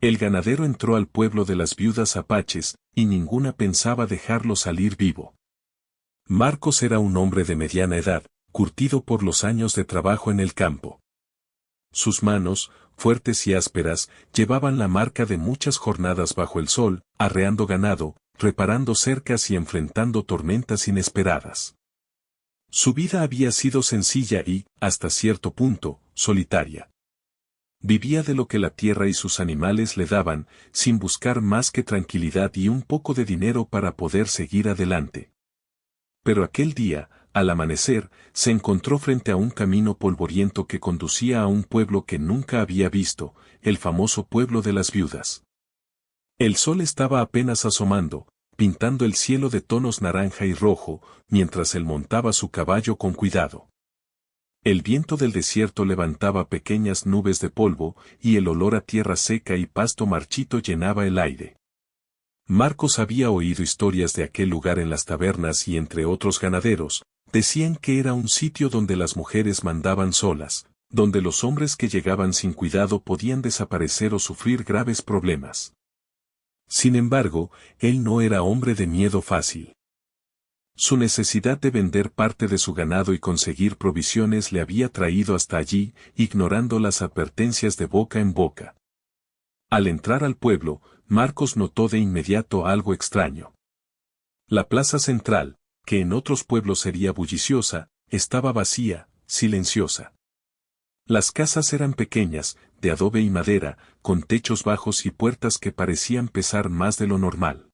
El ganadero entró al pueblo de las viudas apaches, y ninguna pensaba dejarlo salir vivo. Marcos era un hombre de mediana edad, curtido por los años de trabajo en el campo. Sus manos, fuertes y ásperas, llevaban la marca de muchas jornadas bajo el sol, arreando ganado, reparando cercas y enfrentando tormentas inesperadas. Su vida había sido sencilla y, hasta cierto punto, solitaria. Vivía de lo que la tierra y sus animales le daban, sin buscar más que tranquilidad y un poco de dinero para poder seguir adelante. Pero aquel día, al amanecer, se encontró frente a un camino polvoriento que conducía a un pueblo que nunca había visto, el famoso pueblo de las viudas. El sol estaba apenas asomando, pintando el cielo de tonos naranja y rojo, mientras él montaba su caballo con cuidado. El viento del desierto levantaba pequeñas nubes de polvo, y el olor a tierra seca y pasto marchito llenaba el aire. Marcos había oído historias de aquel lugar en las tabernas y entre otros ganaderos, decían que era un sitio donde las mujeres mandaban solas, donde los hombres que llegaban sin cuidado podían desaparecer o sufrir graves problemas. Sin embargo, él no era hombre de miedo fácil. Su necesidad de vender parte de su ganado y conseguir provisiones le había traído hasta allí, ignorando las advertencias de boca en boca. Al entrar al pueblo, Marcos notó de inmediato algo extraño. La plaza central, que en otros pueblos sería bulliciosa, estaba vacía, silenciosa. Las casas eran pequeñas, de adobe y madera, con techos bajos y puertas que parecían pesar más de lo normal.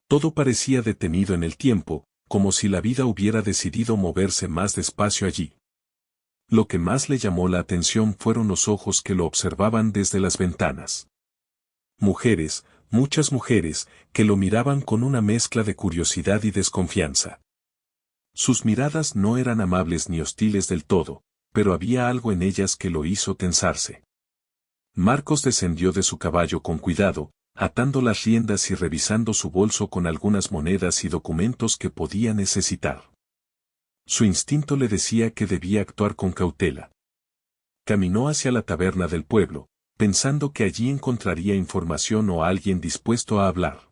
Todo parecía detenido en el tiempo, como si la vida hubiera decidido moverse más despacio allí. Lo que más le llamó la atención fueron los ojos que lo observaban desde las ventanas. Mujeres, muchas mujeres, que lo miraban con una mezcla de curiosidad y desconfianza. Sus miradas no eran amables ni hostiles del todo, pero había algo en ellas que lo hizo tensarse. Marcos descendió de su caballo con cuidado, atando las riendas y revisando su bolso con algunas monedas y documentos que podía necesitar. Su instinto le decía que debía actuar con cautela. Caminó hacia la taberna del pueblo, pensando que allí encontraría información o alguien dispuesto a hablar.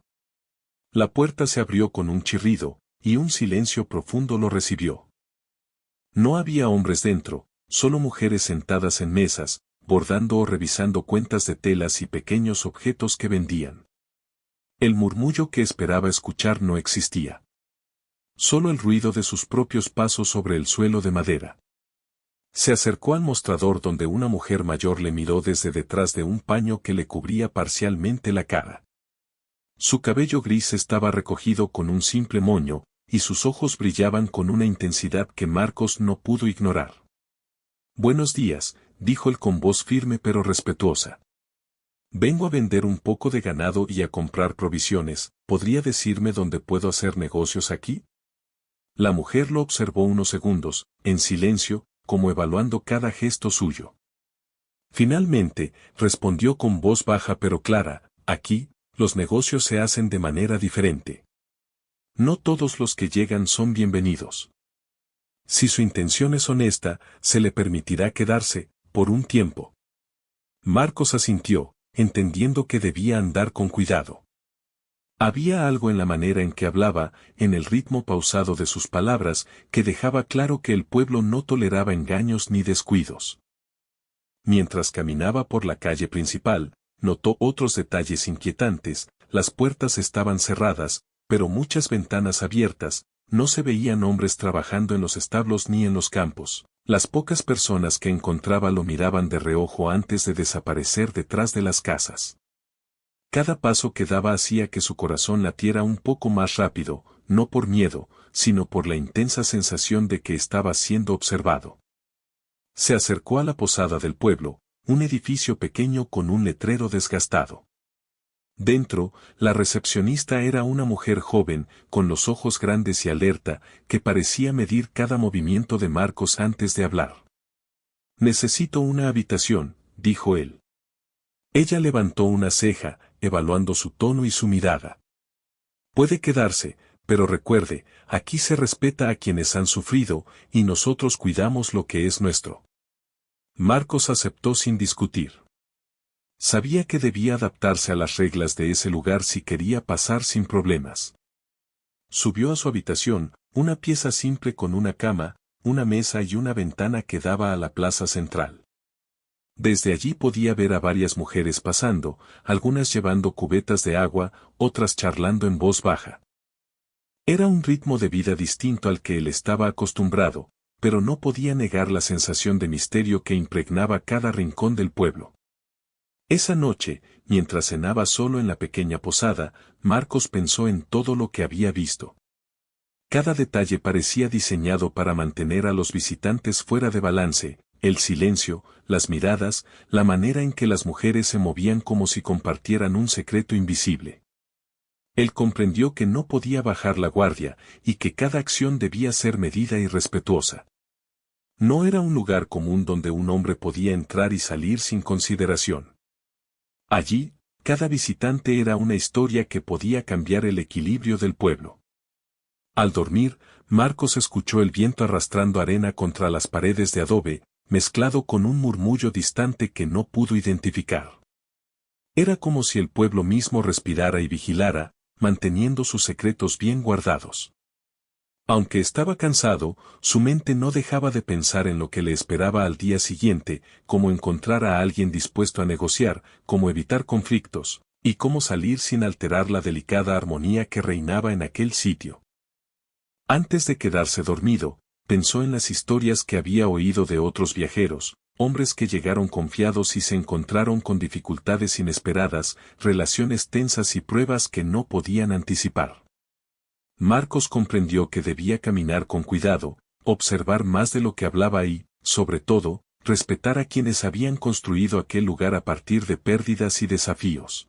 La puerta se abrió con un chirrido, y un silencio profundo lo recibió. No había hombres dentro, solo mujeres sentadas en mesas, bordando o revisando cuentas de telas y pequeños objetos que vendían. El murmullo que esperaba escuchar no existía. Solo el ruido de sus propios pasos sobre el suelo de madera. Se acercó al mostrador donde una mujer mayor le miró desde detrás de un paño que le cubría parcialmente la cara. Su cabello gris estaba recogido con un simple moño, y sus ojos brillaban con una intensidad que Marcos no pudo ignorar. «Buenos días», dijo él con voz firme pero respetuosa. «Vengo a vender un poco de ganado y a comprar provisiones, ¿podría decirme dónde puedo hacer negocios aquí?» La mujer lo observó unos segundos, en silencio, como evaluando cada gesto suyo. Finalmente, respondió con voz baja pero clara, «Aquí, los negocios se hacen de manera diferente. No todos los que llegan son bienvenidos. Si su intención es honesta, se le permitirá quedarse, por un tiempo». Marcos asintió, entendiendo que debía andar con cuidado. Había algo en la manera en que hablaba, en el ritmo pausado de sus palabras, que dejaba claro que el pueblo no toleraba engaños ni descuidos. Mientras caminaba por la calle principal, notó otros detalles inquietantes. Las puertas estaban cerradas, pero muchas ventanas abiertas. No se veían hombres trabajando en los establos ni en los campos. Las pocas personas que encontraba lo miraban de reojo antes de desaparecer detrás de las casas. Cada paso que daba hacía que su corazón latiera un poco más rápido, no por miedo, sino por la intensa sensación de que estaba siendo observado. Se acercó a la posada del pueblo, un edificio pequeño con un letrero desgastado. Dentro, la recepcionista era una mujer joven, con los ojos grandes y alerta, que parecía medir cada movimiento de Marcos antes de hablar. «Necesito una habitación», dijo él. Ella levantó una ceja, evaluando su tono y su mirada. «Puede quedarse, pero recuerde, aquí se respeta a quienes han sufrido, y nosotros cuidamos lo que es nuestro». Marcos aceptó sin discutir. Sabía que debía adaptarse a las reglas de ese lugar si quería pasar sin problemas. Subió a su habitación, una pieza simple con una cama, una mesa y una ventana que daba a la plaza central. Desde allí podía ver a varias mujeres pasando, algunas llevando cubetas de agua, otras charlando en voz baja. Era un ritmo de vida distinto al que él estaba acostumbrado, pero no podía negar la sensación de misterio que impregnaba cada rincón del pueblo. Esa noche, mientras cenaba solo en la pequeña posada, Marcos pensó en todo lo que había visto. Cada detalle parecía diseñado para mantener a los visitantes fuera de balance, el silencio, las miradas, la manera en que las mujeres se movían como si compartieran un secreto invisible. Él comprendió que no podía bajar la guardia, y que cada acción debía ser medida y respetuosa. No era un lugar común donde un hombre podía entrar y salir sin consideración. Allí, cada visitante era una historia que podía cambiar el equilibrio del pueblo. Al dormir, Marcos escuchó el viento arrastrando arena contra las paredes de adobe, mezclado con un murmullo distante que no pudo identificar. Era como si el pueblo mismo respirara y vigilara, manteniendo sus secretos bien guardados. Aunque estaba cansado, su mente no dejaba de pensar en lo que le esperaba al día siguiente, cómo encontrar a alguien dispuesto a negociar, cómo evitar conflictos, y cómo salir sin alterar la delicada armonía que reinaba en aquel sitio. Antes de quedarse dormido, pensó en las historias que había oído de otros viajeros, hombres que llegaron confiados y se encontraron con dificultades inesperadas, relaciones tensas y pruebas que no podían anticipar. Marcos comprendió que debía caminar con cuidado, observar más de lo que hablaba y, sobre todo, respetar a quienes habían construido aquel lugar a partir de pérdidas y desafíos.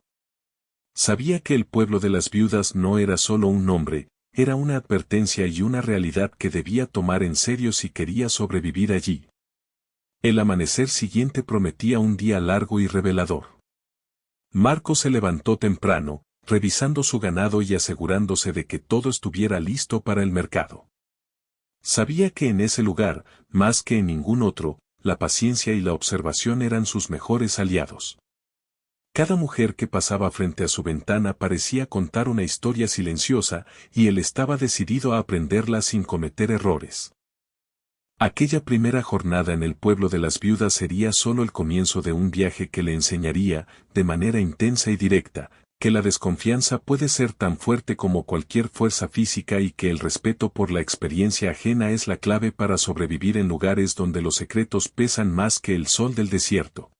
Sabía que el pueblo de las viudas no era solo un nombre, era una advertencia y una realidad que debía tomar en serio si quería sobrevivir allí. El amanecer siguiente prometía un día largo y revelador. Marcos se levantó temprano, revisando su ganado y asegurándose de que todo estuviera listo para el mercado. Sabía que en ese lugar, más que en ningún otro, la paciencia y la observación eran sus mejores aliados. Cada mujer que pasaba frente a su ventana parecía contar una historia silenciosa, y él estaba decidido a aprenderla sin cometer errores. Aquella primera jornada en el pueblo de las viudas sería solo el comienzo de un viaje que le enseñaría, de manera intensa y directa, que la desconfianza puede ser tan fuerte como cualquier fuerza física y que el respeto por la experiencia ajena es la clave para sobrevivir en lugares donde los secretos pesan más que el sol del desierto.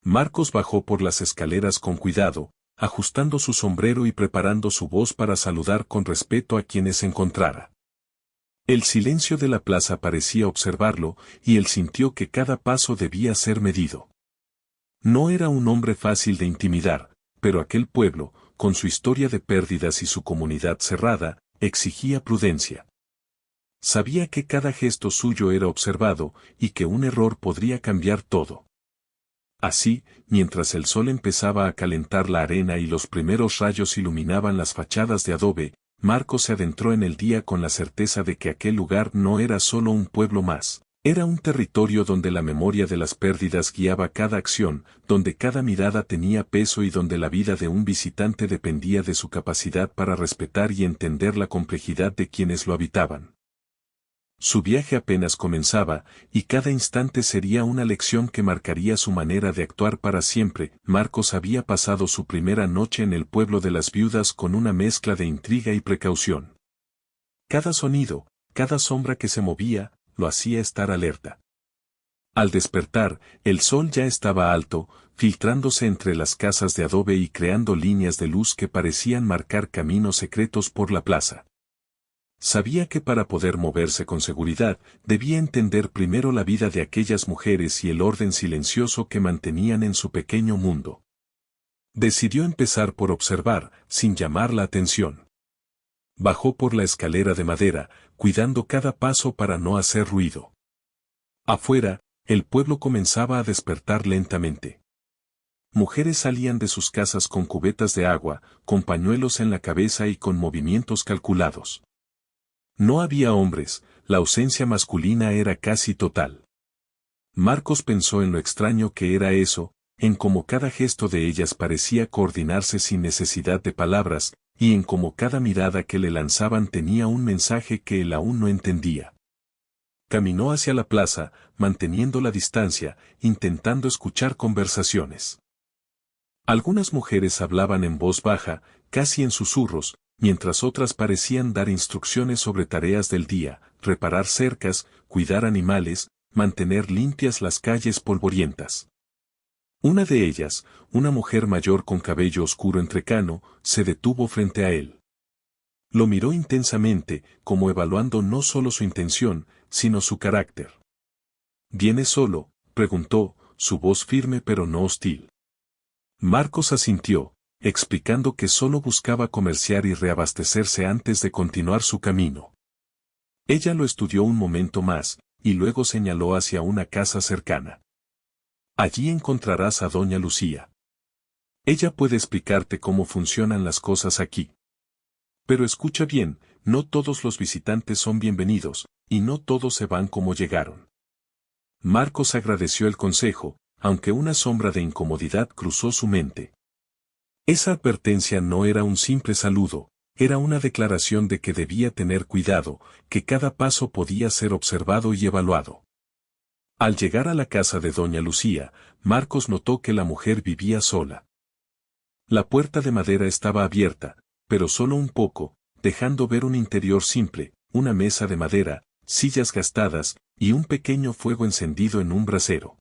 Marcos bajó por las escaleras con cuidado, ajustando su sombrero y preparando su voz para saludar con respeto a quienes encontrara. El silencio de la plaza parecía observarlo, y él sintió que cada paso debía ser medido. No era un hombre fácil de intimidar, pero aquel pueblo, con su historia de pérdidas y su comunidad cerrada, exigía prudencia. Sabía que cada gesto suyo era observado, y que un error podría cambiar todo. Así, mientras el sol empezaba a calentar la arena y los primeros rayos iluminaban las fachadas de adobe, Marcos se adentró en el día con la certeza de que aquel lugar no era solo un pueblo más, era un territorio donde la memoria de las pérdidas guiaba cada acción, donde cada mirada tenía peso y donde la vida de un visitante dependía de su capacidad para respetar y entender la complejidad de quienes lo habitaban. Su viaje apenas comenzaba, y cada instante sería una lección que marcaría su manera de actuar para siempre. Marcos había pasado su primera noche en el pueblo de las viudas con una mezcla de intriga y precaución. Cada sonido, cada sombra que se movía, lo hacía estar alerta. Al despertar, el sol ya estaba alto, filtrándose entre las casas de adobe y creando líneas de luz que parecían marcar caminos secretos por la plaza. Sabía que para poder moverse con seguridad, debía entender primero la vida de aquellas mujeres y el orden silencioso que mantenían en su pequeño mundo. Decidió empezar por observar, sin llamar la atención. Bajó por la escalera de madera, cuidando cada paso para no hacer ruido. Afuera, el pueblo comenzaba a despertar lentamente. Mujeres salían de sus casas con cubetas de agua, con pañuelos en la cabeza y con movimientos calculados. No había hombres, la ausencia masculina era casi total. Marcos pensó en lo extraño que era eso, en cómo cada gesto de ellas parecía coordinarse sin necesidad de palabras, y en cómo cada mirada que le lanzaban tenía un mensaje que él aún no entendía. Caminó hacia la plaza, manteniendo la distancia, intentando escuchar conversaciones. Algunas mujeres hablaban en voz baja, casi en susurros, mientras otras parecían dar instrucciones sobre tareas del día, reparar cercas, cuidar animales, mantener limpias las calles polvorientas. Una de ellas, una mujer mayor con cabello oscuro entrecano, se detuvo frente a él. Lo miró intensamente, como evaluando no solo su intención, sino su carácter. ¿Vienes solo?, preguntó, su voz firme pero no hostil. Marcos asintió, explicando que solo buscaba comerciar y reabastecerse antes de continuar su camino. Ella lo estudió un momento más, y luego señaló hacia una casa cercana. Allí encontrarás a doña Lucía. Ella puede explicarte cómo funcionan las cosas aquí. Pero escucha bien, no todos los visitantes son bienvenidos, y no todos se van como llegaron. Marcos agradeció el consejo, aunque una sombra de incomodidad cruzó su mente. Esa advertencia no era un simple saludo, era una declaración de que debía tener cuidado, que cada paso podía ser observado y evaluado. Al llegar a la casa de doña Lucía, Marcos notó que la mujer vivía sola. La puerta de madera estaba abierta, pero solo un poco, dejando ver un interior simple, una mesa de madera, sillas gastadas, y un pequeño fuego encendido en un brasero.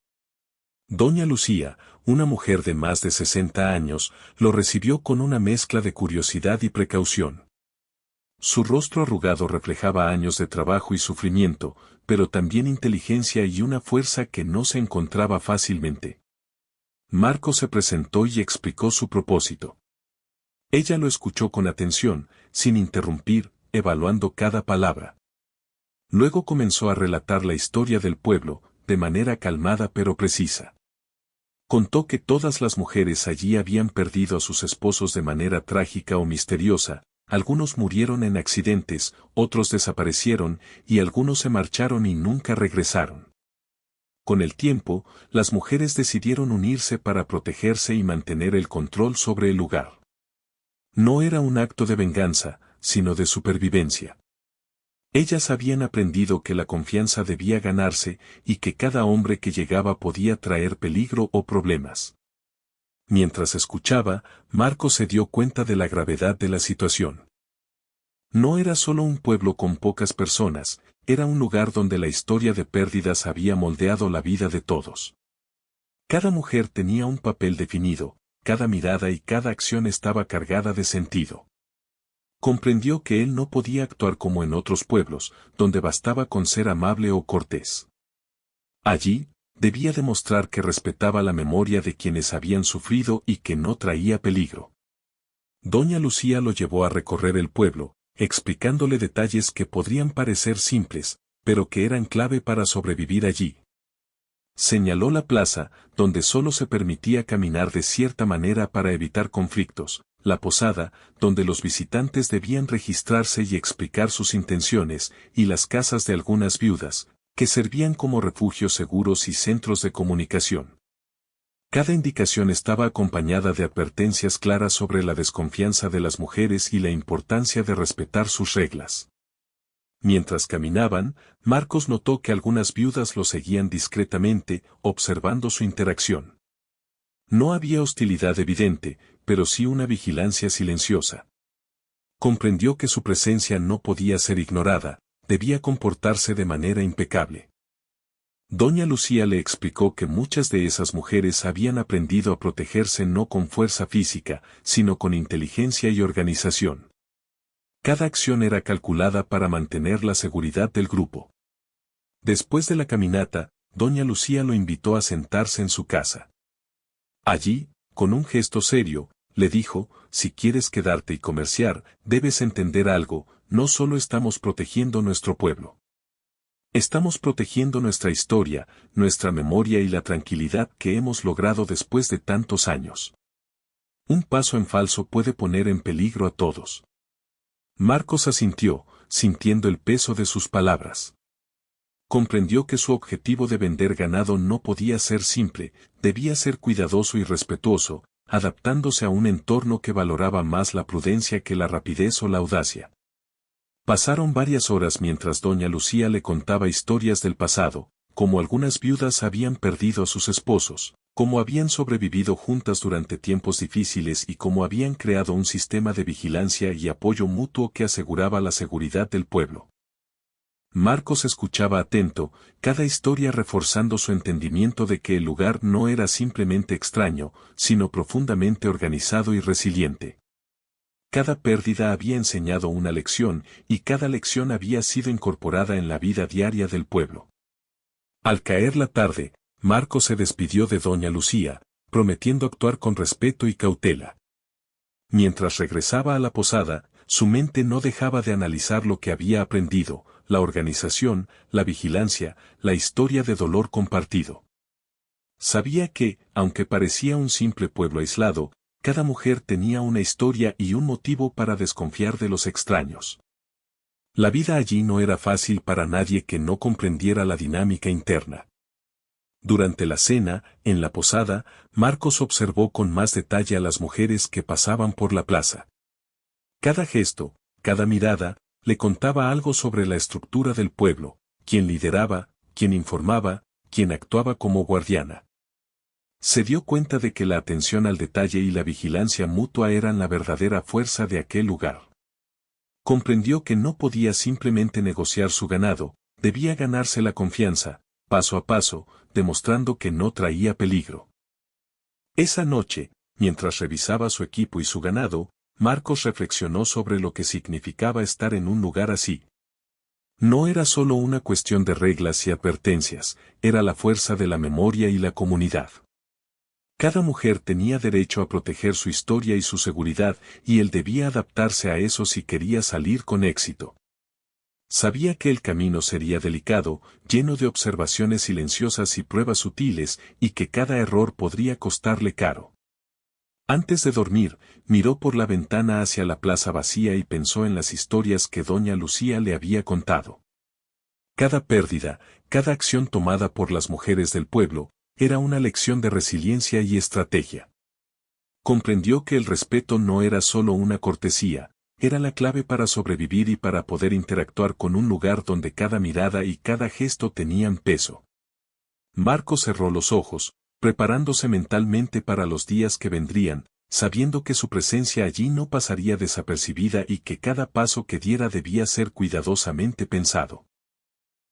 Doña Lucía, una mujer de más de 60 años, lo recibió con una mezcla de curiosidad y precaución. Su rostro arrugado reflejaba años de trabajo y sufrimiento, pero también inteligencia y una fuerza que no se encontraba fácilmente. Marco se presentó y explicó su propósito. Ella lo escuchó con atención, sin interrumpir, evaluando cada palabra. Luego comenzó a relatar la historia del pueblo, de manera calmada pero precisa. Contó que todas las mujeres allí habían perdido a sus esposos de manera trágica o misteriosa, algunos murieron en accidentes, otros desaparecieron, y algunos se marcharon y nunca regresaron. Con el tiempo, las mujeres decidieron unirse para protegerse y mantener el control sobre el lugar. No era un acto de venganza, sino de supervivencia. Ellas habían aprendido que la confianza debía ganarse y que cada hombre que llegaba podía traer peligro o problemas. Mientras escuchaba, Marcos se dio cuenta de la gravedad de la situación. No era solo un pueblo con pocas personas, era un lugar donde la historia de pérdidas había moldeado la vida de todos. Cada mujer tenía un papel definido, cada mirada y cada acción estaba cargada de sentido. Comprendió que él no podía actuar como en otros pueblos, donde bastaba con ser amable o cortés. Allí, debía demostrar que respetaba la memoria de quienes habían sufrido y que no traía peligro. Doña Lucía lo llevó a recorrer el pueblo, explicándole detalles que podrían parecer simples, pero que eran clave para sobrevivir allí. Señaló la plaza, donde solo se permitía caminar de cierta manera para evitar conflictos, la posada, donde los visitantes debían registrarse y explicar sus intenciones, y las casas de algunas viudas, que servían como refugios seguros y centros de comunicación. Cada indicación estaba acompañada de advertencias claras sobre la desconfianza de las mujeres y la importancia de respetar sus reglas. Mientras caminaban, Marcos notó que algunas viudas lo seguían discretamente, observando su interacción. No había hostilidad evidente, pero sí una vigilancia silenciosa. Comprendió que su presencia no podía ser ignorada, debía comportarse de manera impecable. Doña Lucía le explicó que muchas de esas mujeres habían aprendido a protegerse no con fuerza física, sino con inteligencia y organización. Cada acción era calculada para mantener la seguridad del grupo. Después de la caminata, doña Lucía lo invitó a sentarse en su casa. Allí, con un gesto serio, le dijo, si quieres quedarte y comerciar, debes entender algo, no solo estamos protegiendo nuestro pueblo. Estamos protegiendo nuestra historia, nuestra memoria y la tranquilidad que hemos logrado después de tantos años. Un paso en falso puede poner en peligro a todos. Marcos asintió, sintiendo el peso de sus palabras. Comprendió que su objetivo de vender ganado no podía ser simple, debía ser cuidadoso y respetuoso, adaptándose a un entorno que valoraba más la prudencia que la rapidez o la audacia. Pasaron varias horas mientras doña Lucía le contaba historias del pasado, cómo algunas viudas habían perdido a sus esposos, cómo habían sobrevivido juntas durante tiempos difíciles y cómo habían creado un sistema de vigilancia y apoyo mutuo que aseguraba la seguridad del pueblo. Marcos escuchaba atento, cada historia reforzando su entendimiento de que el lugar no era simplemente extraño, sino profundamente organizado y resiliente. Cada pérdida había enseñado una lección, y cada lección había sido incorporada en la vida diaria del pueblo. Al caer la tarde, Marcos se despidió de doña Lucía, prometiendo actuar con respeto y cautela. Mientras regresaba a la posada, su mente no dejaba de analizar lo que había aprendido, la organización, la vigilancia, la historia de dolor compartido. Sabía que, aunque parecía un simple pueblo aislado, cada mujer tenía una historia y un motivo para desconfiar de los extraños. La vida allí no era fácil para nadie que no comprendiera la dinámica interna. Durante la cena, en la posada, Marcos observó con más detalle a las mujeres que pasaban por la plaza. Cada gesto, cada mirada, le contaba algo sobre la estructura del pueblo, quién lideraba, quién informaba, quién actuaba como guardiana. Se dio cuenta de que la atención al detalle y la vigilancia mutua eran la verdadera fuerza de aquel lugar. Comprendió que no podía simplemente negociar su ganado, debía ganarse la confianza, paso a paso, demostrando que no traía peligro. Esa noche, mientras revisaba su equipo y su ganado, Marcos reflexionó sobre lo que significaba estar en un lugar así. No era solo una cuestión de reglas y advertencias, era la fuerza de la memoria y la comunidad. Cada mujer tenía derecho a proteger su historia y su seguridad, y él debía adaptarse a eso si quería salir con éxito. Sabía que el camino sería delicado, lleno de observaciones silenciosas y pruebas sutiles, y que cada error podría costarle caro. Antes de dormir, miró por la ventana hacia la plaza vacía y pensó en las historias que doña Lucía le había contado. Cada pérdida, cada acción tomada por las mujeres del pueblo, era una lección de resiliencia y estrategia. Comprendió que el respeto no era solo una cortesía, era la clave para sobrevivir y para poder interactuar con un lugar donde cada mirada y cada gesto tenían peso. Marcos cerró los ojos, preparándose mentalmente para los días que vendrían, sabiendo que su presencia allí no pasaría desapercibida y que cada paso que diera debía ser cuidadosamente pensado.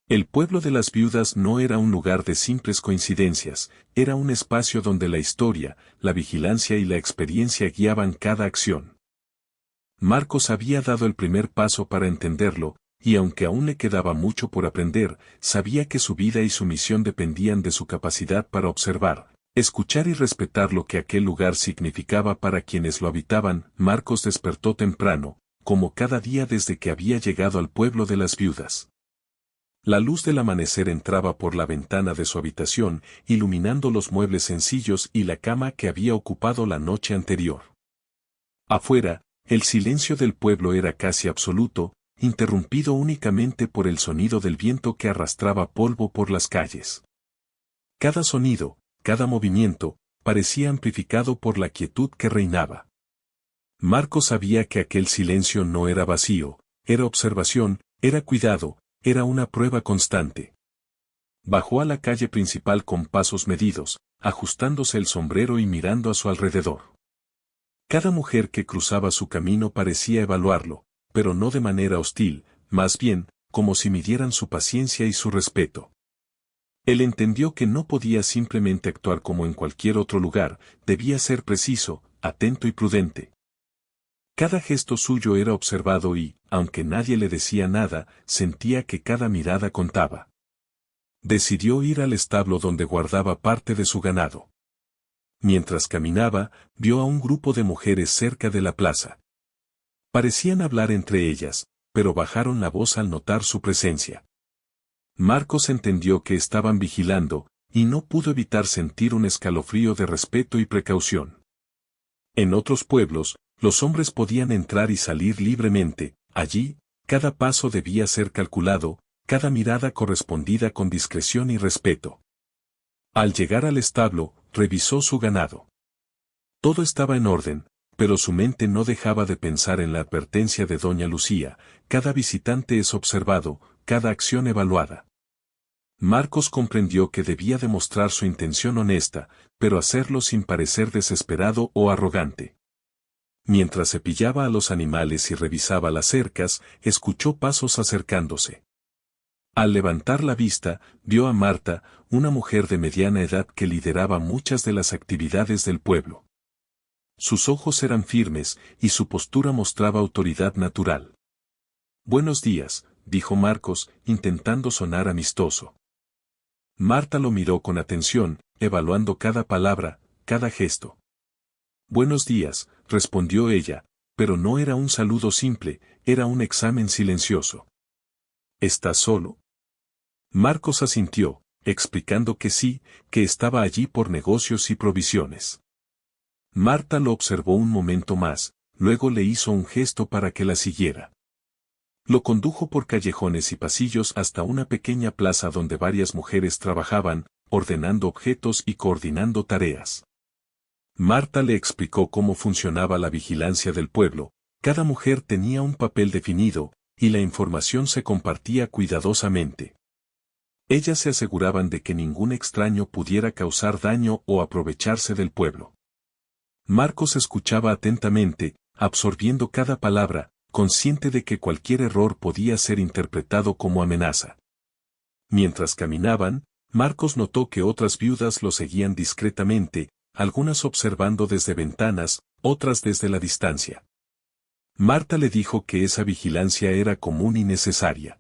El pueblo de las viudas no era un lugar de simples coincidencias, era un espacio donde la historia, la vigilancia y la experiencia guiaban cada acción. Marcos había dado el primer paso para entenderlo, y aunque aún le quedaba mucho por aprender, sabía que su vida y su misión dependían de su capacidad para observar, escuchar y respetar lo que aquel lugar significaba para quienes lo habitaban. Marcos despertó temprano, como cada día desde que había llegado al pueblo de las viudas. La luz del amanecer entraba por la ventana de su habitación, iluminando los muebles sencillos y la cama que había ocupado la noche anterior. Afuera, el silencio del pueblo era casi absoluto, interrumpido únicamente por el sonido del viento que arrastraba polvo por las calles. Cada sonido, cada movimiento, parecía amplificado por la quietud que reinaba. Marcos sabía que aquel silencio no era vacío, era observación, era cuidado, era una prueba constante. Bajó a la calle principal con pasos medidos, ajustándose el sombrero y mirando a su alrededor. Cada mujer que cruzaba su camino parecía evaluarlo, pero no de manera hostil, más bien, como si midieran su paciencia y su respeto. Él entendió que no podía simplemente actuar como en cualquier otro lugar, debía ser preciso, atento y prudente. Cada gesto suyo era observado y, aunque nadie le decía nada, sentía que cada mirada contaba. Decidió ir al establo donde guardaba parte de su ganado. Mientras caminaba, vio a un grupo de mujeres cerca de la plaza. Parecían hablar entre ellas, pero bajaron la voz al notar su presencia. Marcos entendió que estaban vigilando, y no pudo evitar sentir un escalofrío de respeto y precaución. En otros pueblos, los hombres podían entrar y salir libremente, allí, cada paso debía ser calculado, cada mirada correspondida con discreción y respeto. Al llegar al establo, revisó su ganado. Todo estaba en orden, pero su mente no dejaba de pensar en la advertencia de doña Lucía: cada visitante es observado, cada acción evaluada. Marcos comprendió que debía demostrar su intención honesta, pero hacerlo sin parecer desesperado o arrogante. Mientras cepillaba a los animales y revisaba las cercas, escuchó pasos acercándose. Al levantar la vista, vio a Marta, una mujer de mediana edad que lideraba muchas de las actividades del pueblo. Sus ojos eran firmes, y su postura mostraba autoridad natural. «Buenos días», dijo Marcos, intentando sonar amistoso. Marta lo miró con atención, evaluando cada palabra, cada gesto. «Buenos días», respondió ella, pero no era un saludo simple, era un examen silencioso. «¿Estás solo?». Marcos asintió, explicando que sí, que estaba allí por negocios y provisiones. Marta lo observó un momento más, luego le hizo un gesto para que la siguiera. Lo condujo por callejones y pasillos hasta una pequeña plaza donde varias mujeres trabajaban, ordenando objetos y coordinando tareas. Marta le explicó cómo funcionaba la vigilancia del pueblo. Cada mujer tenía un papel definido, y la información se compartía cuidadosamente. Ellas se aseguraban de que ningún extraño pudiera causar daño o aprovecharse del pueblo. Marcos escuchaba atentamente, absorbiendo cada palabra, consciente de que cualquier error podía ser interpretado como amenaza. Mientras caminaban, Marcos notó que otras viudas lo seguían discretamente, algunas observando desde ventanas, otras desde la distancia. Marta le dijo que esa vigilancia era común y necesaria.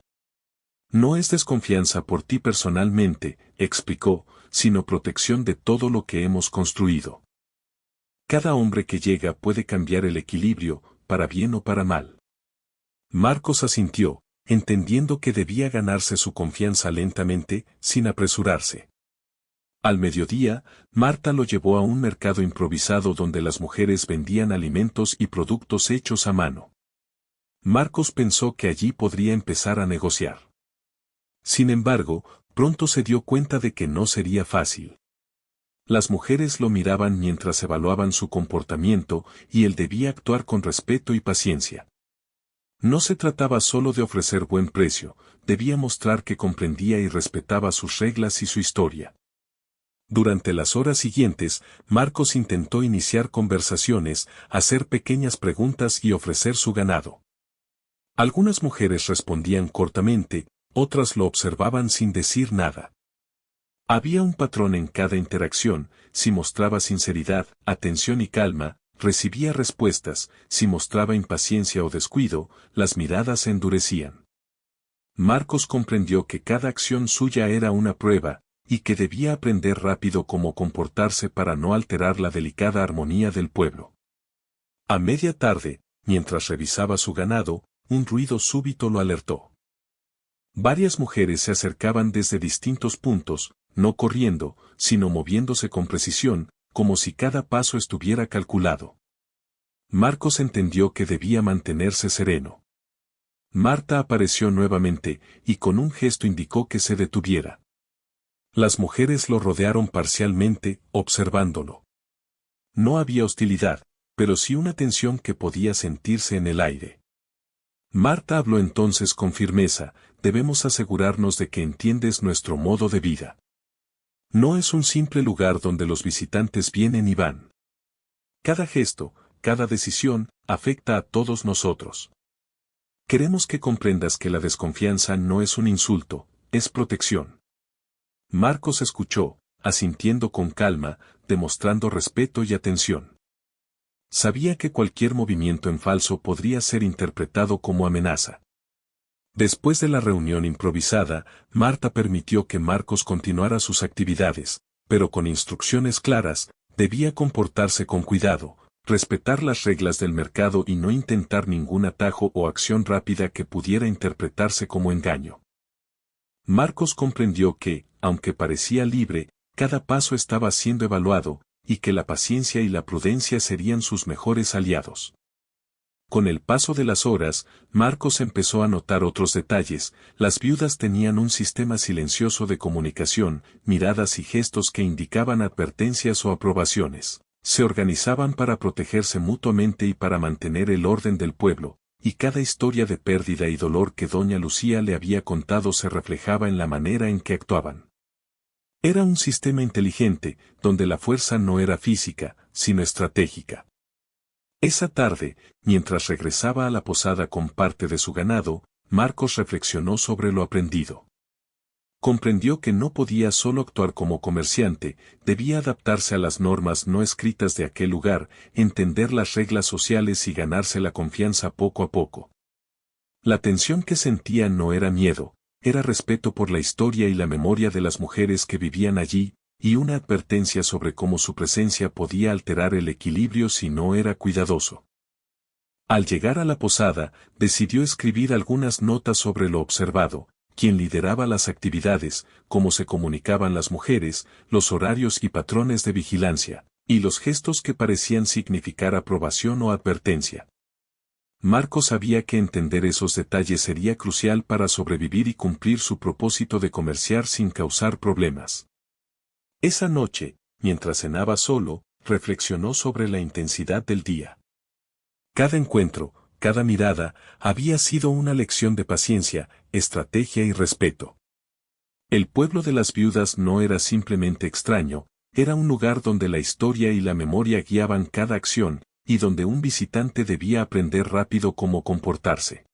«No es desconfianza por ti personalmente», explicó, «sino protección de todo lo que hemos construido. Cada hombre que llega puede cambiar el equilibrio, para bien o para mal». Marcos asintió, entendiendo que debía ganarse su confianza lentamente, sin apresurarse. Al mediodía, Marta lo llevó a un mercado improvisado donde las mujeres vendían alimentos y productos hechos a mano. Marcos pensó que allí podría empezar a negociar. Sin embargo, pronto se dio cuenta de que no sería fácil. Las mujeres lo miraban mientras evaluaban su comportamiento, y él debía actuar con respeto y paciencia. No se trataba solo de ofrecer buen precio, debía mostrar que comprendía y respetaba sus reglas y su historia. Durante las horas siguientes, Marcos intentó iniciar conversaciones, hacer pequeñas preguntas y ofrecer su ganado. Algunas mujeres respondían cortamente, otras lo observaban sin decir nada. Había un patrón en cada interacción: si mostraba sinceridad, atención y calma, recibía respuestas; si mostraba impaciencia o descuido, las miradas se endurecían. Marcos comprendió que cada acción suya era una prueba, y que debía aprender rápido cómo comportarse para no alterar la delicada armonía del pueblo. A media tarde, mientras revisaba su ganado, un ruido súbito lo alertó. Varias mujeres se acercaban desde distintos puntos, no corriendo, sino moviéndose con precisión, como si cada paso estuviera calculado. Marcos entendió que debía mantenerse sereno. Marta apareció nuevamente, y con un gesto indicó que se detuviera. Las mujeres lo rodearon parcialmente, observándolo. No había hostilidad, pero sí una tensión que podía sentirse en el aire. Marta habló entonces con firmeza: «Debemos asegurarnos de que entiendes nuestro modo de vida. No es un simple lugar donde los visitantes vienen y van. Cada gesto, cada decisión, afecta a todos nosotros. Queremos que comprendas que la desconfianza no es un insulto, es protección». Marcos escuchó, asintiendo con calma, demostrando respeto y atención. Sabía que cualquier movimiento en falso podría ser interpretado como amenaza. Después de la reunión improvisada, Marta permitió que Marcos continuara sus actividades, pero con instrucciones claras: debía comportarse con cuidado, respetar las reglas del mercado y no intentar ningún atajo o acción rápida que pudiera interpretarse como engaño. Marcos comprendió que, aunque parecía libre, cada paso estaba siendo evaluado, y que la paciencia y la prudencia serían sus mejores aliados. Con el paso de las horas, Marcos empezó a notar otros detalles. Las viudas tenían un sistema silencioso de comunicación, miradas y gestos que indicaban advertencias o aprobaciones. Se organizaban para protegerse mutuamente y para mantener el orden del pueblo, y cada historia de pérdida y dolor que doña Lucía le había contado se reflejaba en la manera en que actuaban. Era un sistema inteligente, donde la fuerza no era física, sino estratégica. Esa tarde, mientras regresaba a la posada con parte de su ganado, Marcos reflexionó sobre lo aprendido. Comprendió que no podía solo actuar como comerciante, debía adaptarse a las normas no escritas de aquel lugar, entender las reglas sociales y ganarse la confianza poco a poco. La tensión que sentía no era miedo, era respeto por la historia y la memoria de las mujeres que vivían allí, y una advertencia sobre cómo su presencia podía alterar el equilibrio si no era cuidadoso. Al llegar a la posada, decidió escribir algunas notas sobre lo observado, quién lideraba las actividades, cómo se comunicaban las mujeres, los horarios y patrones de vigilancia, y los gestos que parecían significar aprobación o advertencia. Marcos sabía que entender esos detalles sería crucial para sobrevivir y cumplir su propósito de comerciar sin causar problemas. Esa noche, mientras cenaba solo, reflexionó sobre la intensidad del día. Cada encuentro, cada mirada, había sido una lección de paciencia, estrategia y respeto. El pueblo de las viudas no era simplemente extraño, era un lugar donde la historia y la memoria guiaban cada acción, y donde un visitante debía aprender rápido cómo comportarse.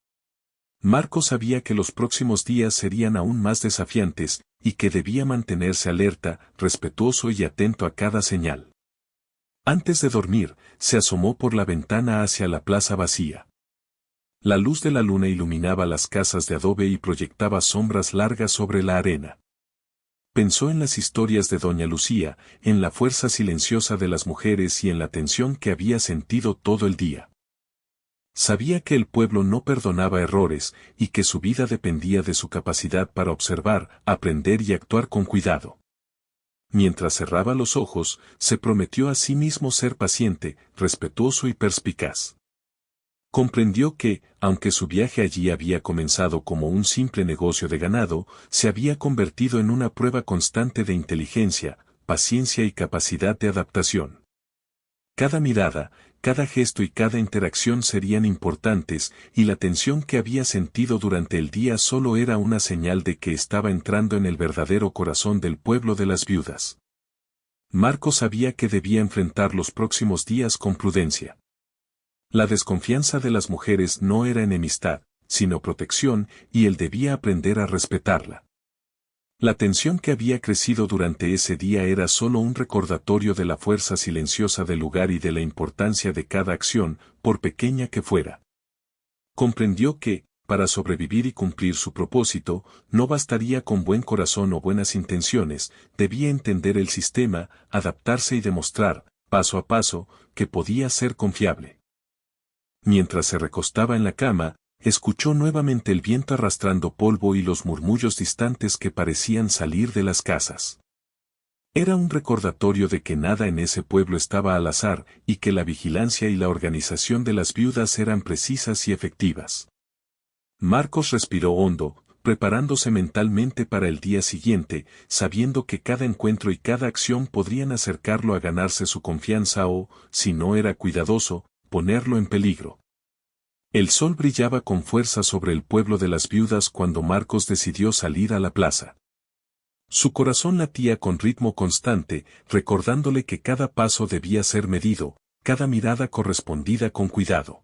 Marcos sabía que los próximos días serían aún más desafiantes, y que debía mantenerse alerta, respetuoso y atento a cada señal. Antes de dormir, se asomó por la ventana hacia la plaza vacía. La luz de la luna iluminaba las casas de adobe y proyectaba sombras largas sobre la arena. Pensó en las historias de doña Lucía, en la fuerza silenciosa de las mujeres y en la tensión que había sentido todo el día. Sabía que el pueblo no perdonaba errores y que su vida dependía de su capacidad para observar, aprender y actuar con cuidado. Mientras cerraba los ojos, se prometió a sí mismo ser paciente, respetuoso y perspicaz. Comprendió que, aunque su viaje allí había comenzado como un simple negocio de ganado, se había convertido en una prueba constante de inteligencia, paciencia y capacidad de adaptación. Cada mirada, cada gesto y cada interacción serían importantes, y la tensión que había sentido durante el día solo era una señal de que estaba entrando en el verdadero corazón del pueblo de las viudas. Marcos sabía que debía enfrentar los próximos días con prudencia. La desconfianza de las mujeres no era enemistad, sino protección, y él debía aprender a respetarla. La tensión que había crecido durante ese día era solo un recordatorio de la fuerza silenciosa del lugar y de la importancia de cada acción, por pequeña que fuera. Comprendió que, para sobrevivir y cumplir su propósito, no bastaría con buen corazón o buenas intenciones, debía entender el sistema, adaptarse y demostrar, paso a paso, que podía ser confiable. Mientras se recostaba en la cama, escuchó nuevamente el viento arrastrando polvo y los murmullos distantes que parecían salir de las casas. Era un recordatorio de que nada en ese pueblo estaba al azar y que la vigilancia y la organización de las viudas eran precisas y efectivas. Marcos respiró hondo, preparándose mentalmente para el día siguiente, sabiendo que cada encuentro y cada acción podrían acercarlo a ganarse su confianza o, si no era cuidadoso, ponerlo en peligro. El sol brillaba con fuerza sobre el pueblo de las viudas cuando Marcos decidió salir a la plaza. Su corazón latía con ritmo constante, recordándole que cada paso debía ser medido, cada mirada correspondida con cuidado.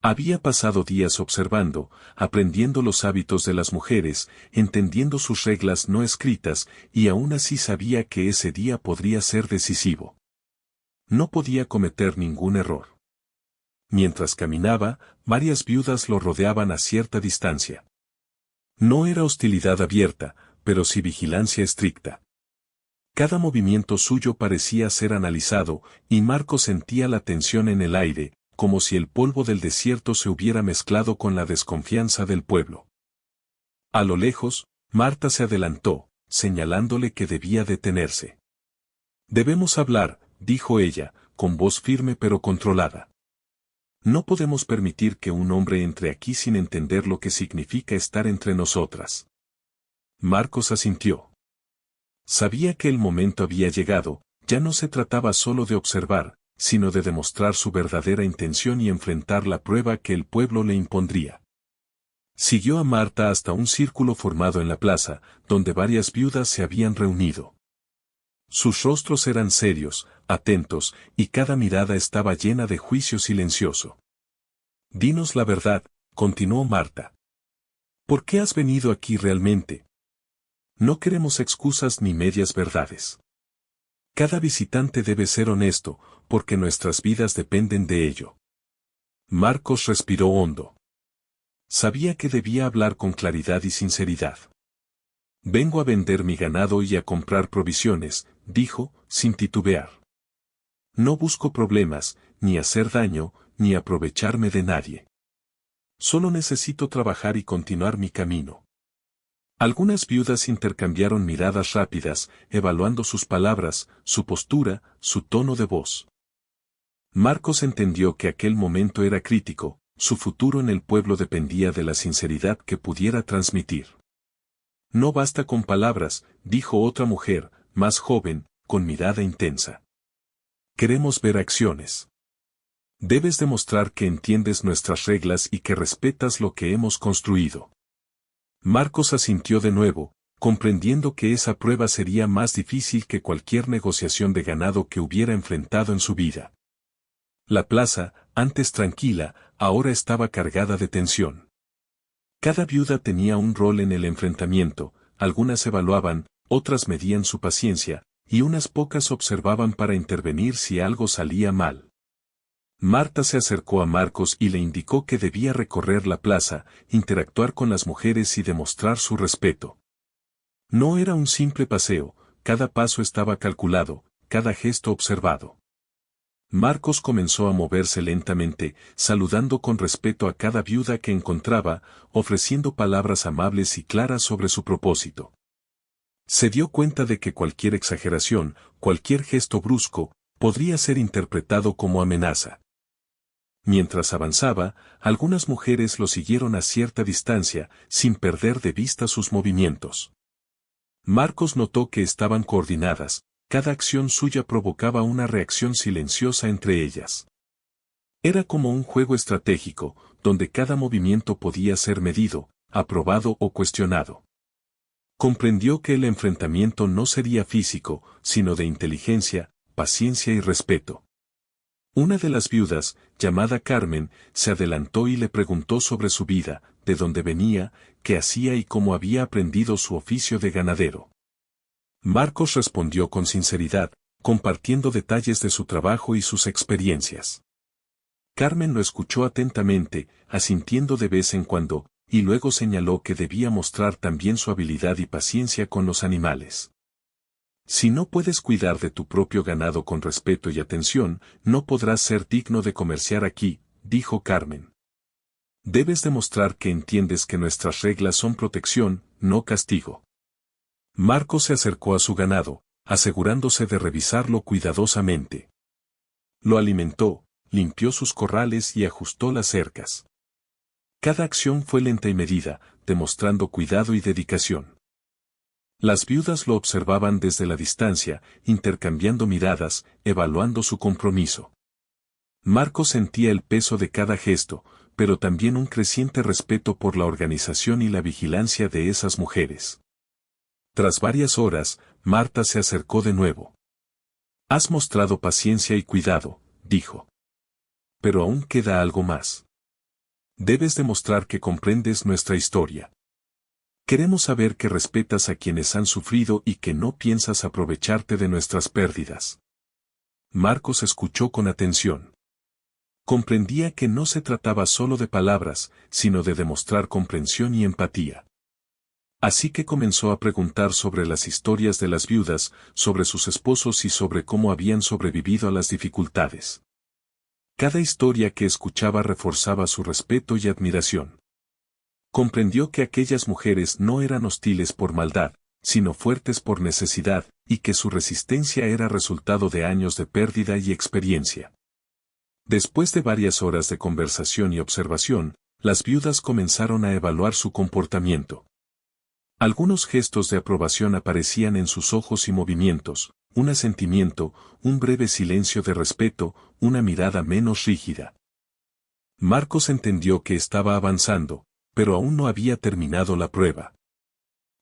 Había pasado días observando, aprendiendo los hábitos de las mujeres, entendiendo sus reglas no escritas, y aún así sabía que ese día podría ser decisivo. No podía cometer ningún error. Mientras caminaba, varias viudas lo rodeaban a cierta distancia. No era hostilidad abierta, pero sí vigilancia estricta. Cada movimiento suyo parecía ser analizado, y Marcos sentía la tensión en el aire, como si el polvo del desierto se hubiera mezclado con la desconfianza del pueblo. A lo lejos, Marta se adelantó, señalándole que debía detenerse. «Debemos hablar», dijo ella, con voz firme pero controlada. No podemos permitir que un hombre entre aquí sin entender lo que significa estar entre nosotras. Marcos asintió. Sabía que el momento había llegado, ya no se trataba solo de observar, sino de demostrar su verdadera intención y enfrentar la prueba que el pueblo le impondría. Siguió a Marta hasta un círculo formado en la plaza, donde varias viudas se habían reunido. Sus rostros eran serios, atentos, y cada mirada estaba llena de juicio silencioso. Dinos la verdad, continuó Marta. ¿Por qué has venido aquí realmente? No queremos excusas ni medias verdades. Cada visitante debe ser honesto, porque nuestras vidas dependen de ello. Marcos respiró hondo. Sabía que debía hablar con claridad y sinceridad. Vengo a vender mi ganado y a comprar provisiones, dijo, sin titubear. No busco problemas, ni hacer daño, ni aprovecharme de nadie. Solo necesito trabajar y continuar mi camino. Algunas viudas intercambiaron miradas rápidas, evaluando sus palabras, su postura, su tono de voz. Marcos entendió que aquel momento era crítico, su futuro en el pueblo dependía de la sinceridad que pudiera transmitir. No basta con palabras, dijo otra mujer, más joven, con mirada intensa. Queremos ver acciones. Debes demostrar que entiendes nuestras reglas y que respetas lo que hemos construido. Marcos asintió de nuevo, comprendiendo que esa prueba sería más difícil que cualquier negociación de ganado que hubiera enfrentado en su vida. La plaza, antes tranquila, ahora estaba cargada de tensión. Cada viuda tenía un rol en el enfrentamiento, algunas evaluaban, otras medían su paciencia, y unas pocas observaban para intervenir si algo salía mal. Marta se acercó a Marcos y le indicó que debía recorrer la plaza, interactuar con las mujeres y demostrar su respeto. No era un simple paseo, cada paso estaba calculado, cada gesto observado. Marcos comenzó a moverse lentamente, saludando con respeto a cada viuda que encontraba, ofreciendo palabras amables y claras sobre su propósito. Se dio cuenta de que cualquier exageración, cualquier gesto brusco, podría ser interpretado como amenaza. Mientras avanzaba, algunas mujeres lo siguieron a cierta distancia, sin perder de vista sus movimientos. Marcos notó que estaban coordinadas, cada acción suya provocaba una reacción silenciosa entre ellas. Era como un juego estratégico, donde cada movimiento podía ser medido, aprobado o cuestionado. Comprendió que el enfrentamiento no sería físico, sino de inteligencia, paciencia y respeto. Una de las viudas, llamada Carmen, se adelantó y le preguntó sobre su vida, de dónde venía, qué hacía y cómo había aprendido su oficio de ganadero. Marcos respondió con sinceridad, compartiendo detalles de su trabajo y sus experiencias. Carmen lo escuchó atentamente, asintiendo de vez en cuando, y luego señaló que debía mostrar también su habilidad y paciencia con los animales. Si no puedes cuidar de tu propio ganado con respeto y atención, no podrás ser digno de comerciar aquí, dijo Carmen. Debes demostrar que entiendes que nuestras reglas son protección, no castigo. Marcos se acercó a su ganado, asegurándose de revisarlo cuidadosamente. Lo alimentó, limpió sus corrales y ajustó las cercas. Cada acción fue lenta y medida, demostrando cuidado y dedicación. Las viudas lo observaban desde la distancia, intercambiando miradas, evaluando su compromiso. Marcos sentía el peso de cada gesto, pero también un creciente respeto por la organización y la vigilancia de esas mujeres. Tras varias horas, Marta se acercó de nuevo. Has mostrado paciencia y cuidado, dijo. Pero aún queda algo más. Debes demostrar que comprendes nuestra historia. Queremos saber que respetas a quienes han sufrido y que no piensas aprovecharte de nuestras pérdidas. Marcos escuchó con atención. Comprendía que no se trataba solo de palabras, sino de demostrar comprensión y empatía. Así que comenzó a preguntar sobre las historias de las viudas, sobre sus esposos y sobre cómo habían sobrevivido a las dificultades. Cada historia que escuchaba reforzaba su respeto y admiración. Comprendió que aquellas mujeres no eran hostiles por maldad, sino fuertes por necesidad, y que su resistencia era resultado de años de pérdida y experiencia. Después de varias horas de conversación y observación, las viudas comenzaron a evaluar su comportamiento. Algunos gestos de aprobación aparecían en sus ojos y movimientos, un asentimiento, un breve silencio de respeto, una mirada menos rígida. Marcos entendió que estaba avanzando, pero aún no había terminado la prueba.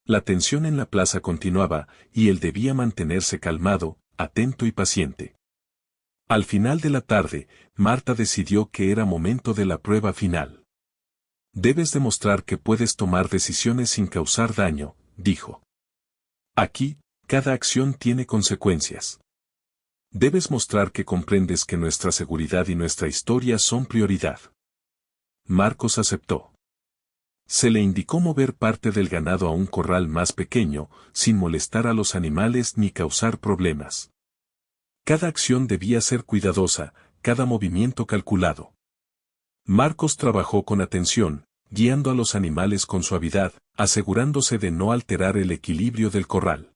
La tensión en la plaza continuaba, y él debía mantenerse calmado, atento y paciente. Al final de la tarde, Marta decidió que era momento de la prueba final. Debes demostrar que puedes tomar decisiones sin causar daño, dijo. Aquí, cada acción tiene consecuencias. Debes mostrar que comprendes que nuestra seguridad y nuestra historia son prioridad. Marcos aceptó. Se le indicó mover parte del ganado a un corral más pequeño, sin molestar a los animales ni causar problemas. Cada acción debía ser cuidadosa, cada movimiento calculado. Marcos trabajó con atención, guiando a los animales con suavidad, asegurándose de no alterar el equilibrio del corral.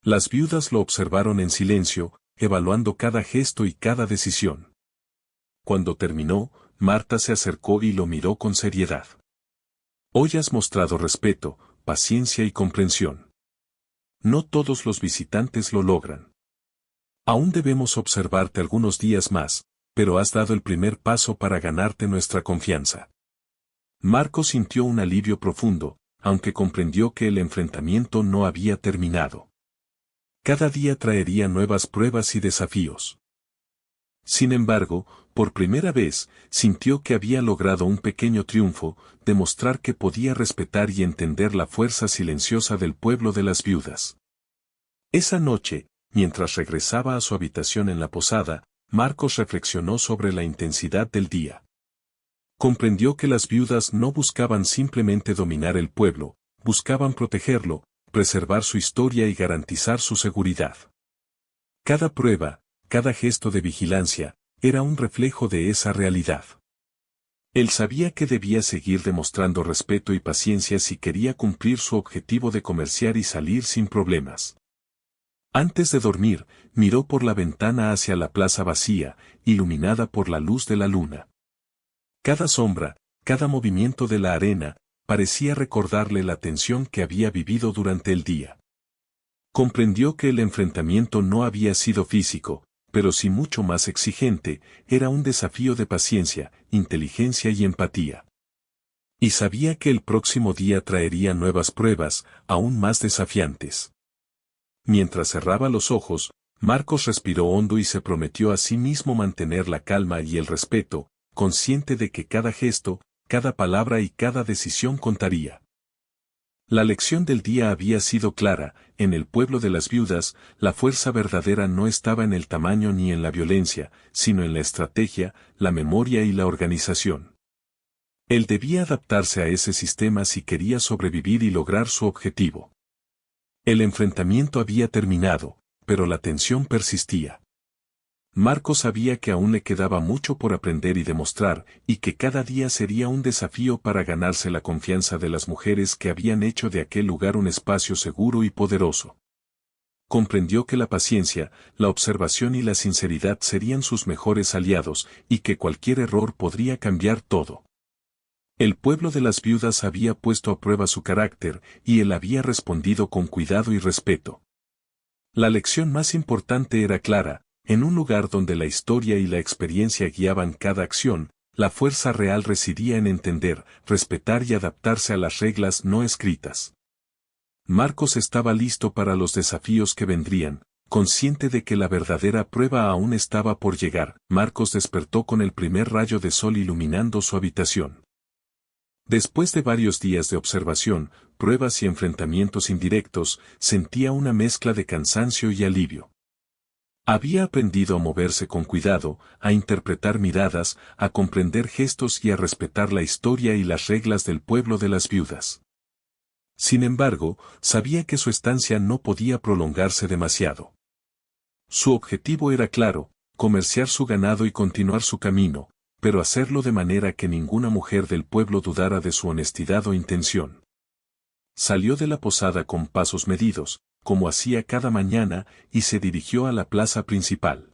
Las viudas lo observaron en silencio, evaluando cada gesto y cada decisión. Cuando terminó, Marta se acercó y lo miró con seriedad. Hoy has mostrado respeto, paciencia y comprensión. No todos los visitantes lo logran. Aún debemos observarte algunos días más, pero has dado el primer paso para ganarte nuestra confianza. Marcos sintió un alivio profundo, aunque comprendió que el enfrentamiento no había terminado. Cada día traería nuevas pruebas y desafíos. Sin embargo, por primera vez, sintió que había logrado un pequeño triunfo, demostrar que podía respetar y entender la fuerza silenciosa del pueblo de las viudas. Esa noche, mientras regresaba a su habitación en la posada, Marcos reflexionó sobre la intensidad del día. Comprendió que las viudas no buscaban simplemente dominar el pueblo, buscaban protegerlo, preservar su historia y garantizar su seguridad. Cada prueba, cada gesto de vigilancia, era un reflejo de esa realidad. Él sabía que debía seguir demostrando respeto y paciencia si quería cumplir su objetivo de comerciar y salir sin problemas. Antes de dormir, miró por la ventana hacia la plaza vacía, iluminada por la luz de la luna. Cada sombra, cada movimiento de la arena, parecía recordarle la tensión que había vivido durante el día. Comprendió que el enfrentamiento no había sido físico, pero sí mucho más exigente, era un desafío de paciencia, inteligencia y empatía. Y sabía que el próximo día traería nuevas pruebas, aún más desafiantes. Mientras cerraba los ojos, Marcos respiró hondo y se prometió a sí mismo mantener la calma y el respeto, consciente de que cada gesto, cada palabra y cada decisión contaría. La lección del día había sido clara: en el pueblo de las viudas, la fuerza verdadera no estaba en el tamaño ni en la violencia, sino en la estrategia, la memoria y la organización. Él debía adaptarse a ese sistema si quería sobrevivir y lograr su objetivo. El enfrentamiento había terminado, pero la tensión persistía. Marcos sabía que aún le quedaba mucho por aprender y demostrar, y que cada día sería un desafío para ganarse la confianza de las mujeres que habían hecho de aquel lugar un espacio seguro y poderoso. Comprendió que la paciencia, la observación y la sinceridad serían sus mejores aliados, y que cualquier error podría cambiar todo. El pueblo de las viudas había puesto a prueba su carácter, y él había respondido con cuidado y respeto. La lección más importante era clara: en un lugar donde la historia y la experiencia guiaban cada acción, la fuerza real residía en entender, respetar y adaptarse a las reglas no escritas. Marcos estaba listo para los desafíos que vendrían, consciente de que la verdadera prueba aún estaba por llegar. Marcos despertó con el primer rayo de sol iluminando su habitación. Después de varios días de observación, pruebas y enfrentamientos indirectos, sentía una mezcla de cansancio y alivio. Había aprendido a moverse con cuidado, a interpretar miradas, a comprender gestos y a respetar la historia y las reglas del pueblo de las viudas. Sin embargo, sabía que su estancia no podía prolongarse demasiado. Su objetivo era claro: comerciar su ganado y continuar su camino, pero hacerlo de manera que ninguna mujer del pueblo dudara de su honestidad o intención. Salió de la posada con pasos medidos, como hacía cada mañana, y se dirigió a la plaza principal.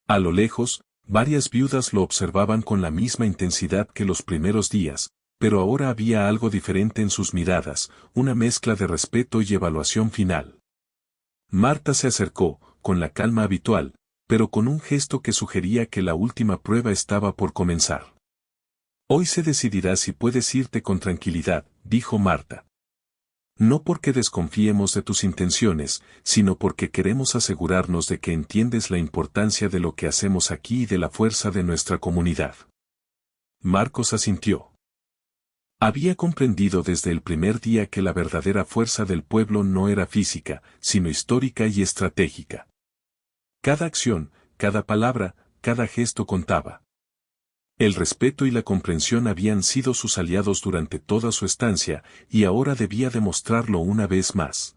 A lo lejos, Varias viudas lo observaban con la misma intensidad que los primeros días, pero ahora había algo diferente en sus miradas, una mezcla de respeto y evaluación final. Marta se acercó, con la calma habitual, pero con un gesto que sugería que la última prueba estaba por comenzar. Hoy se decidirá si puedes irte con tranquilidad, dijo Marta. No porque desconfiemos de tus intenciones, sino porque queremos asegurarnos de que entiendes la importancia de lo que hacemos aquí y de la fuerza de nuestra comunidad. Marcos asintió. Había comprendido desde el primer día que la verdadera fuerza del pueblo no era física, sino histórica y estratégica. Cada acción, cada palabra, cada gesto contaba. El respeto y la comprensión habían sido sus aliados durante toda su estancia, y ahora debía demostrarlo una vez más.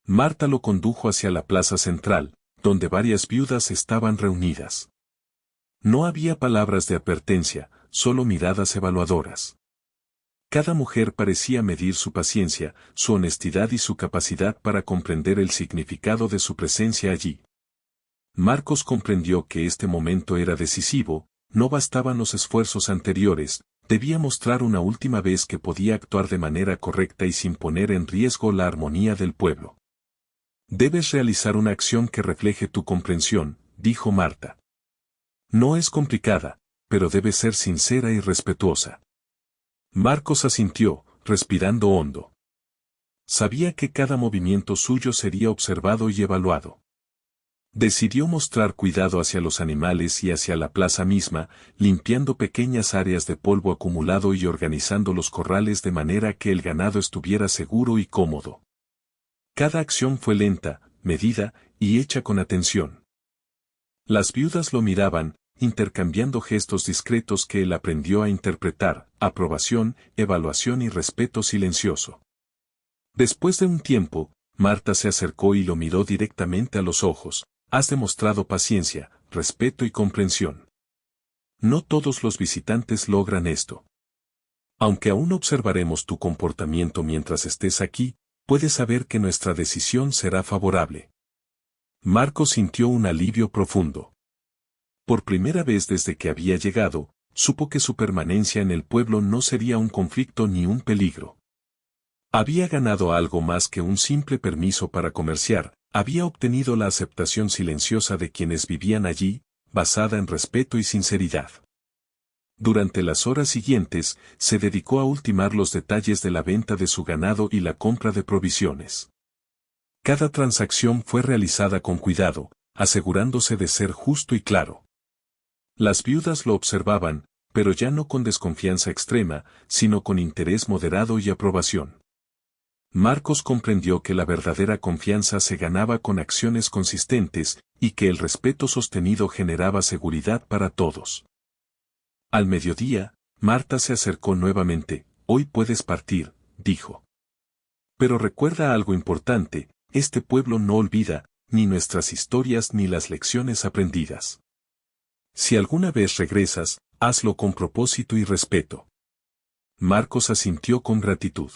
Marta lo condujo hacia la plaza central, donde varias viudas estaban reunidas. No había palabras de advertencia, solo miradas evaluadoras. Cada mujer parecía medir su paciencia, su honestidad y su capacidad para comprender el significado de su presencia allí. Marcos comprendió que este momento era decisivo. No bastaban los esfuerzos anteriores, debía mostrar una última vez que podía actuar de manera correcta y sin poner en riesgo la armonía del pueblo. Debes realizar una acción que refleje tu comprensión, dijo Marta. No es complicada, pero debe ser sincera y respetuosa. Marcos asintió, respirando hondo. Sabía que cada movimiento suyo sería observado y evaluado. Decidió mostrar cuidado hacia los animales y hacia la plaza misma, limpiando pequeñas áreas de polvo acumulado y organizando los corrales de manera que el ganado estuviera seguro y cómodo. Cada acción fue lenta, medida y hecha con atención. Las viudas lo miraban, intercambiando gestos discretos que él aprendió a interpretar: aprobación, evaluación y respeto silencioso. Después de un tiempo, Marta se acercó y lo miró directamente a los ojos. Has demostrado paciencia, respeto y comprensión. No todos los visitantes logran esto. Aunque aún observaremos tu comportamiento mientras estés aquí, puedes saber que nuestra decisión será favorable. Marcos sintió un alivio profundo. Por primera vez desde que había llegado, supo que su permanencia en el pueblo no sería un conflicto ni un peligro. Había ganado algo más que un simple permiso para comerciar. Había obtenido la aceptación silenciosa de quienes vivían allí, basada en respeto y sinceridad. Durante las horas siguientes, se dedicó a ultimar los detalles de la venta de su ganado y la compra de provisiones. Cada transacción fue realizada con cuidado, asegurándose de ser justo y claro. Las viudas lo observaban, pero ya no con desconfianza extrema, sino con interés moderado y aprobación. Marcos comprendió que la verdadera confianza se ganaba con acciones consistentes, y que el respeto sostenido generaba seguridad para todos. Al mediodía, Marta se acercó nuevamente. Hoy puedes partir, dijo. Pero recuerda algo importante: este pueblo no olvida, ni nuestras historias ni las lecciones aprendidas. Si alguna vez regresas, hazlo con propósito y respeto. Marcos asintió con gratitud.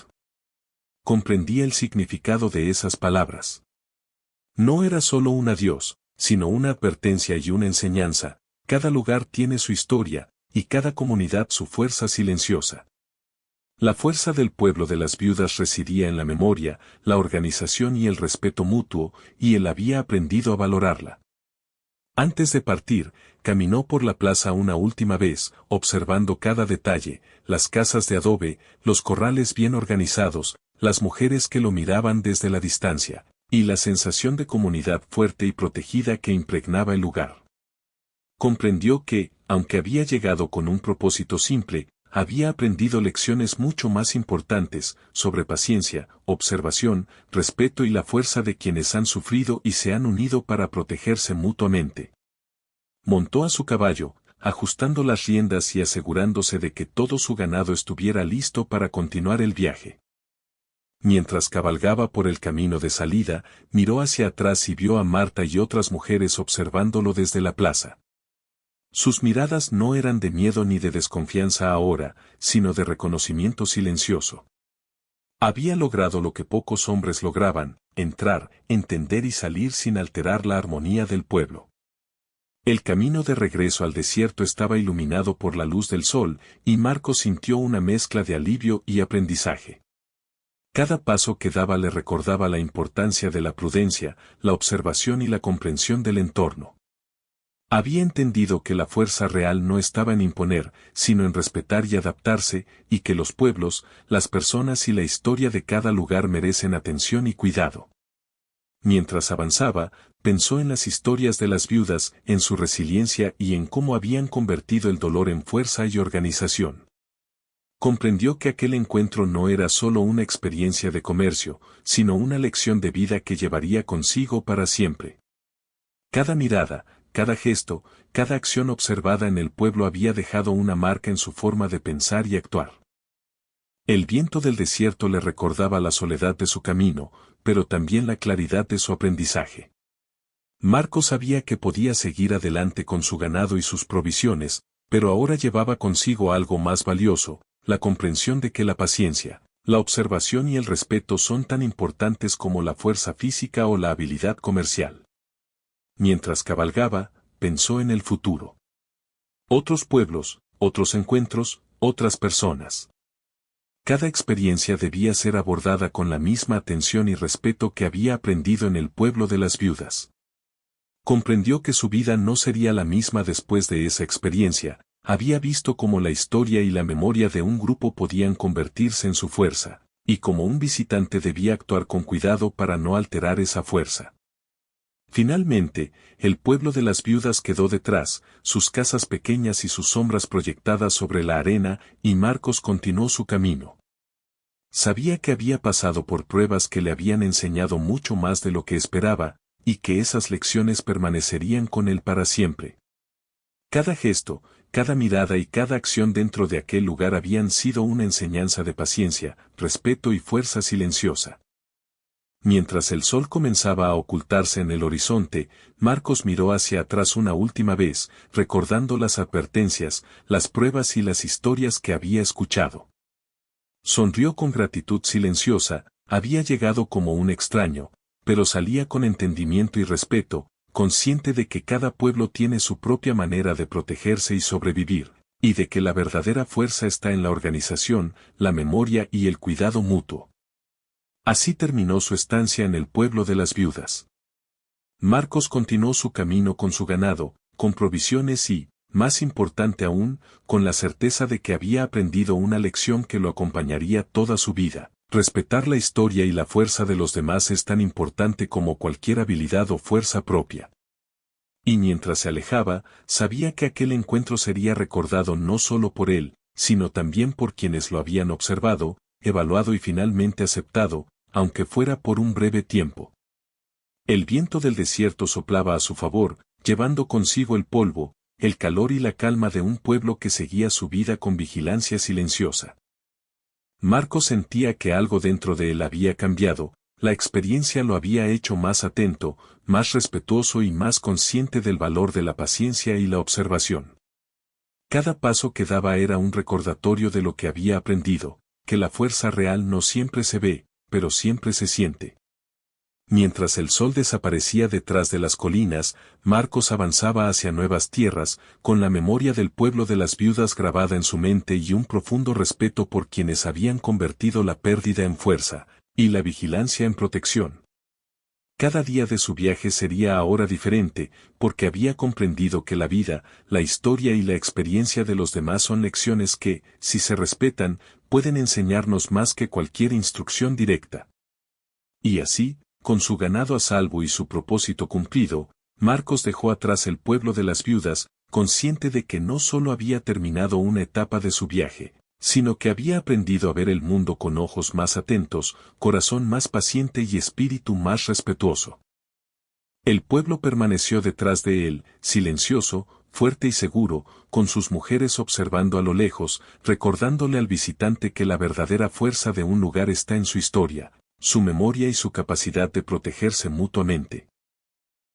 Comprendía el significado de esas palabras. No era solo un adiós, sino una advertencia y una enseñanza. Cada lugar tiene su historia, y cada comunidad su fuerza silenciosa. La fuerza del pueblo de las viudas residía en la memoria, la organización y el respeto mutuo, y él había aprendido a valorarla. Antes de partir, caminó por la plaza una última vez, observando cada detalle: las casas de adobe, los corrales bien organizados, las mujeres que lo miraban desde la distancia, y la sensación de comunidad fuerte y protegida que impregnaba el lugar. Comprendió que, aunque había llegado con un propósito simple, había aprendido lecciones mucho más importantes, sobre paciencia, observación, respeto y la fuerza de quienes han sufrido y se han unido para protegerse mutuamente. Montó a su caballo, ajustando las riendas y asegurándose de que todo su ganado estuviera listo para continuar el viaje. Mientras cabalgaba por el camino de salida, miró hacia atrás y vio a Marta y otras mujeres observándolo desde la plaza. Sus miradas no eran de miedo ni de desconfianza ahora, sino de reconocimiento silencioso. Había logrado lo que pocos hombres lograban: entrar, entender y salir sin alterar la armonía del pueblo. El camino de regreso al desierto estaba iluminado por la luz del sol, y Marcos sintió una mezcla de alivio y aprendizaje. Cada paso que daba le recordaba la importancia de la prudencia, la observación y la comprensión del entorno. Había entendido que la fuerza real no estaba en imponer, sino en respetar y adaptarse, y que los pueblos, las personas y la historia de cada lugar merecen atención y cuidado. Mientras avanzaba, pensó en las historias de las viudas, en su resiliencia y en cómo habían convertido el dolor en fuerza y organización. Comprendió que aquel encuentro no era solo una experiencia de comercio, sino una lección de vida que llevaría consigo para siempre. Cada mirada, cada gesto, cada acción observada en el pueblo había dejado una marca en su forma de pensar y actuar. El viento del desierto le recordaba la soledad de su camino, pero también la claridad de su aprendizaje. Marcos sabía que podía seguir adelante con su ganado y sus provisiones, pero ahora llevaba consigo algo más valioso, la comprensión de que la paciencia, la observación y el respeto son tan importantes como la fuerza física o la habilidad comercial. Mientras cabalgaba, pensó en el futuro. Otros pueblos, otros encuentros, otras personas. Cada experiencia debía ser abordada con la misma atención y respeto que había aprendido en el pueblo de las viudas. Comprendió que su vida no sería la misma después de esa experiencia. Había visto cómo la historia y la memoria de un grupo podían convertirse en su fuerza, y cómo un visitante debía actuar con cuidado para no alterar esa fuerza. Finalmente, el pueblo de las viudas quedó detrás, sus casas pequeñas y sus sombras proyectadas sobre la arena, y Marcos continuó su camino. Sabía que había pasado por pruebas que le habían enseñado mucho más de lo que esperaba, y que esas lecciones permanecerían con él para siempre. Cada gesto, cada mirada y cada acción dentro de aquel lugar habían sido una enseñanza de paciencia, respeto y fuerza silenciosa. Mientras el sol comenzaba a ocultarse en el horizonte, Marcos miró hacia atrás una última vez, recordando las advertencias, las pruebas y las historias que había escuchado. Sonrió con gratitud silenciosa, había llegado como un extraño, pero salía con entendimiento y respeto, consciente de que cada pueblo tiene su propia manera de protegerse y sobrevivir, y de que la verdadera fuerza está en la organización, la memoria y el cuidado mutuo. Así terminó su estancia en el pueblo de las viudas. Marcos continuó su camino con su ganado, con provisiones y, más importante aún, con la certeza de que había aprendido una lección que lo acompañaría toda su vida. Respetar la historia y la fuerza de los demás es tan importante como cualquier habilidad o fuerza propia. Y mientras se alejaba, sabía que aquel encuentro sería recordado no solo por él, sino también por quienes lo habían observado, evaluado y finalmente aceptado, aunque fuera por un breve tiempo. El viento del desierto soplaba a su favor, llevando consigo el polvo, el calor y la calma de un pueblo que seguía su vida con vigilancia silenciosa. Marcos sentía que algo dentro de él había cambiado, la experiencia lo había hecho más atento, más respetuoso y más consciente del valor de la paciencia y la observación. Cada paso que daba era un recordatorio de lo que había aprendido, que la fuerza real no siempre se ve, pero siempre se siente. Mientras el sol desaparecía detrás de las colinas, Marcos avanzaba hacia nuevas tierras, con la memoria del pueblo de las viudas grabada en su mente y un profundo respeto por quienes habían convertido la pérdida en fuerza, y la vigilancia en protección. Cada día de su viaje sería ahora diferente, porque había comprendido que la vida, la historia y la experiencia de los demás son lecciones que, si se respetan, pueden enseñarnos más que cualquier instrucción directa. Y así, con su ganado a salvo y su propósito cumplido, Marcos dejó atrás el pueblo de las viudas, consciente de que no solo había terminado una etapa de su viaje, sino que había aprendido a ver el mundo con ojos más atentos, corazón más paciente y espíritu más respetuoso. El pueblo permaneció detrás de él, silencioso, fuerte y seguro, con sus mujeres observando a lo lejos, recordándole al visitante que la verdadera fuerza de un lugar está en su historia, su memoria y su capacidad de protegerse mutuamente.